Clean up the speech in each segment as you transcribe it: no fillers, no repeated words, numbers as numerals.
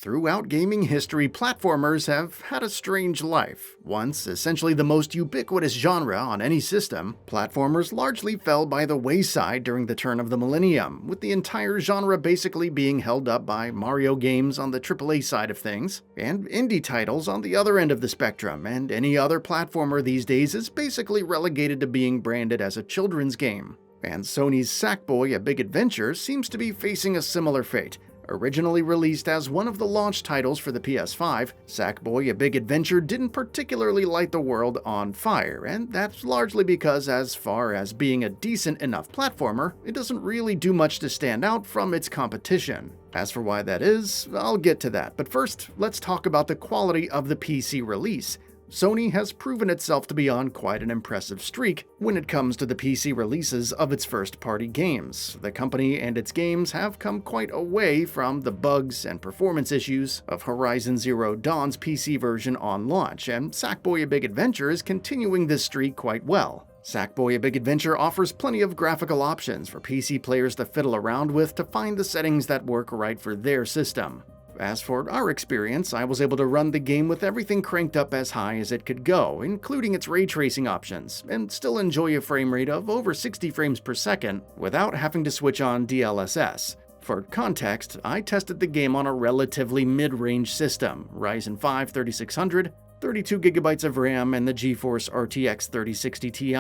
Throughout gaming history, platformers have had a strange life. Once essentially the most ubiquitous genre on any system, platformers largely fell by the wayside during the turn of the millennium, with the entire genre basically being held up by Mario games on the AAA side of things, and indie titles on the other end of the spectrum, and any other platformer these days is basically relegated to being branded as a children's game. And Sony's Sackboy: A Big Adventure seems to be facing a similar fate. Originally released as one of the launch titles for the PS5, Sackboy: A Big Adventure didn't particularly light the world on fire, and that's largely because as far as being a decent enough platformer, it doesn't really do much to stand out from its competition. As for why that is, I'll get to that, but first, let's talk about the quality of the PC release. Sony has proven itself to be on quite an impressive streak when it comes to the PC releases of its first-party games. The company and its games have come quite away from the bugs and performance issues of Horizon Zero Dawn's PC version on launch, and Sackboy: A Big Adventure is continuing this streak quite well. Sackboy: A Big Adventure offers plenty of graphical options for PC players to fiddle around with to find the settings that work right for their system. As for our experience, I was able to run the game with everything cranked up as high as it could go, including its ray tracing options, and still enjoy a frame rate of over 60 frames per second without having to switch on DLSS. For context, I tested the game on a relatively mid-range system, Ryzen 5 3600, 32GB of RAM, and the GeForce RTX 3060 Ti.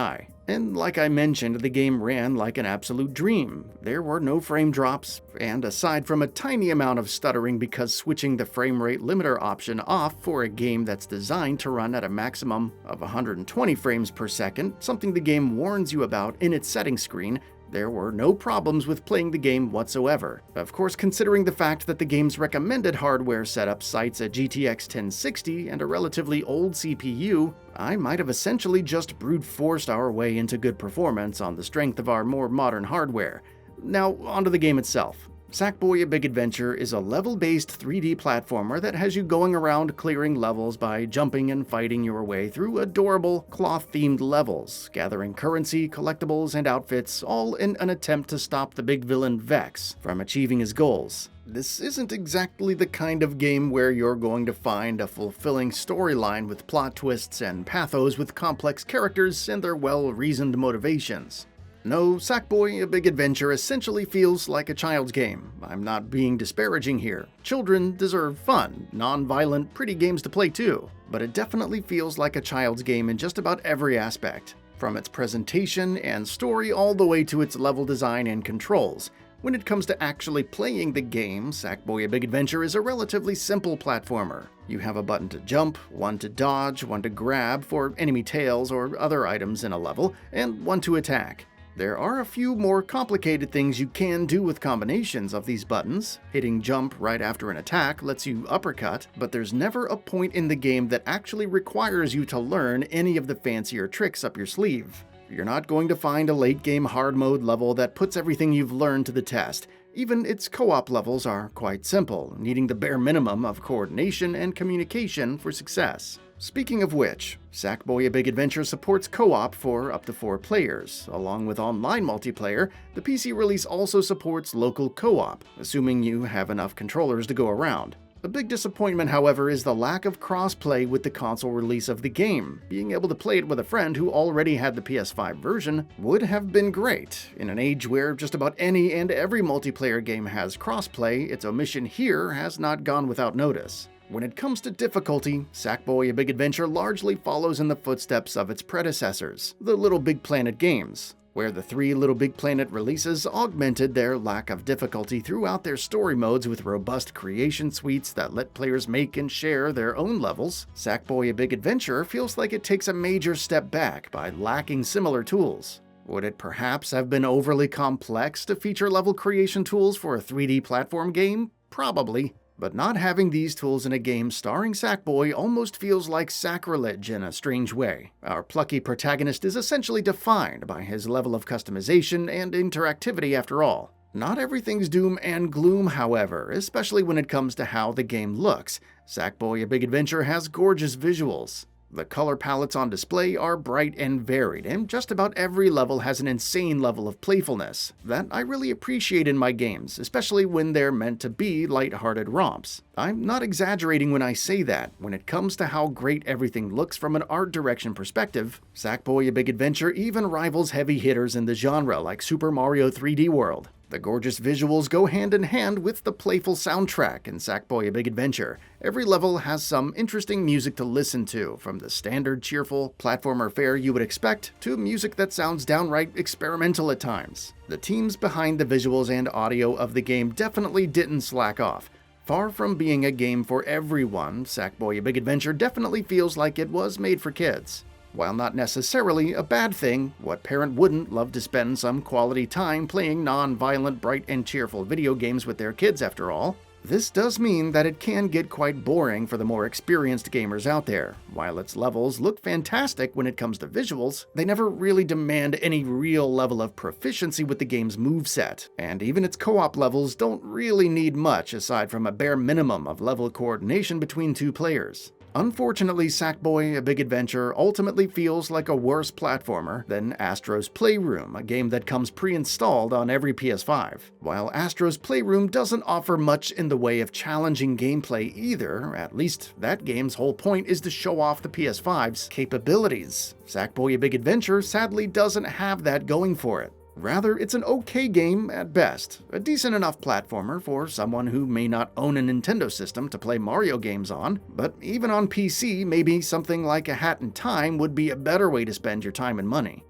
And like I mentioned, the game ran like an absolute dream. There were no frame drops, and aside from a tiny amount of stuttering because switching the frame rate limiter option off for a game that's designed to run at a maximum of 120 frames per second, something the game warns you about in its settings screen, there were no problems with playing the game whatsoever. Of course, considering the fact that the game's recommended hardware setup cites a GTX 1060 and a relatively old CPU, I might have essentially just brute forced our way into good performance on the strength of our more modern hardware. Now, onto the game itself. Sackboy: A Big Adventure is a level-based 3D platformer that has you going around clearing levels by jumping and fighting your way through adorable, cloth-themed levels, gathering currency, collectibles, and outfits, all in an attempt to stop the big villain Vex from achieving his goals. This isn't exactly the kind of game where you're going to find a fulfilling storyline with plot twists and pathos with complex characters and their well-reasoned motivations. No, Sackboy: A Big Adventure essentially feels like a child's game. I'm not being disparaging here. Children deserve fun, non-violent, pretty games to play too. But it definitely feels like a child's game in just about every aspect, from its presentation and story all the way to its level design and controls. When it comes to actually playing the game, Sackboy: A Big Adventure is a relatively simple platformer. You have a button to jump, one to dodge, one to grab for enemy tails or other items in a level, and one to attack. There are a few more complicated things you can do with combinations of these buttons. Hitting jump right after an attack lets you uppercut, but there's never a point in the game that actually requires you to learn any of the fancier tricks up your sleeve. You're not going to find a late-game hard mode level that puts everything you've learned to the test. Even its co-op levels are quite simple, needing the bare minimum of coordination and communication for success. Speaking of which, Sackboy: A Big Adventure supports co-op for up to 4 players. Along with online multiplayer, the PC release also supports local co-op, assuming you have enough controllers to go around. A big disappointment, however, is the lack of cross-play with the console release of the game. Being able to play it with a friend who already had the PS5 version would have been great. In an age where just about any and every multiplayer game has cross-play, its omission here has not gone without notice. When it comes to difficulty, Sackboy: A Big Adventure largely follows in the footsteps of its predecessors, the Little Big Planet games, where the 3 Little Big Planet releases augmented their lack of difficulty throughout their story modes with robust creation suites that let players make and share their own levels. Sackboy: A Big Adventure feels like it takes a major step back by lacking similar tools. Would it perhaps have been overly complex to feature level creation tools for a 3D platform game? Probably. But not having these tools in a game starring Sackboy almost feels like sacrilege in a strange way. Our plucky protagonist is essentially defined by his level of customization and interactivity after all. Not everything's doom and gloom, however, especially when it comes to how the game looks. Sackboy: A Big Adventure has gorgeous visuals. The color palettes on display are bright and varied, and just about every level has an insane level of playfulness that I really appreciate in my games, especially when they're meant to be lighthearted romps. I'm not exaggerating when I say that. When it comes to how great everything looks from an art direction perspective, Sackboy: A Big Adventure even rivals heavy hitters in the genre like Super Mario 3D World. The gorgeous visuals go hand in hand with the playful soundtrack in Sackboy: A Big Adventure. Every level has some interesting music to listen to, from the standard cheerful platformer fare you would expect to music that sounds downright experimental at times. The teams behind the visuals and audio of the game definitely didn't slack off. Far from being a game for everyone, Sackboy: A Big Adventure definitely feels like it was made for kids. While not necessarily a bad thing, what parent wouldn't love to spend some quality time playing non-violent, bright and cheerful video games with their kids after all? This does mean that it can get quite boring for the more experienced gamers out there. While its levels look fantastic when it comes to visuals, they never really demand any real level of proficiency with the game's moveset, and even its co-op levels don't really need much aside from a bare minimum of level coordination between two players. Unfortunately, Sackboy: A Big Adventure ultimately feels like a worse platformer than Astro's Playroom, a game that comes pre-installed on every PS5. While Astro's Playroom doesn't offer much in the way of challenging gameplay either, at least that game's whole point is to show off the PS5's capabilities. Sackboy: A Big Adventure sadly doesn't have that going for it. Rather, it's an okay game at best, a decent enough platformer for someone who may not own a Nintendo system to play Mario games on, but even on PC, maybe something like A Hat in Time would be a better way to spend your time and money.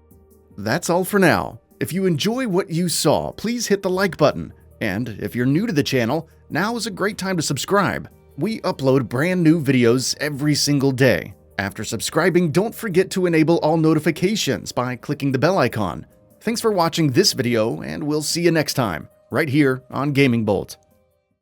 That's all for now. If you enjoy what you saw, please hit the like button, and if you're new to the channel, now is a great time to subscribe. We upload brand new videos every single day. After subscribing, don't forget to enable all notifications by clicking the bell icon. Thanks for watching this video, and we'll see you next time, right here on Gaming Bolt.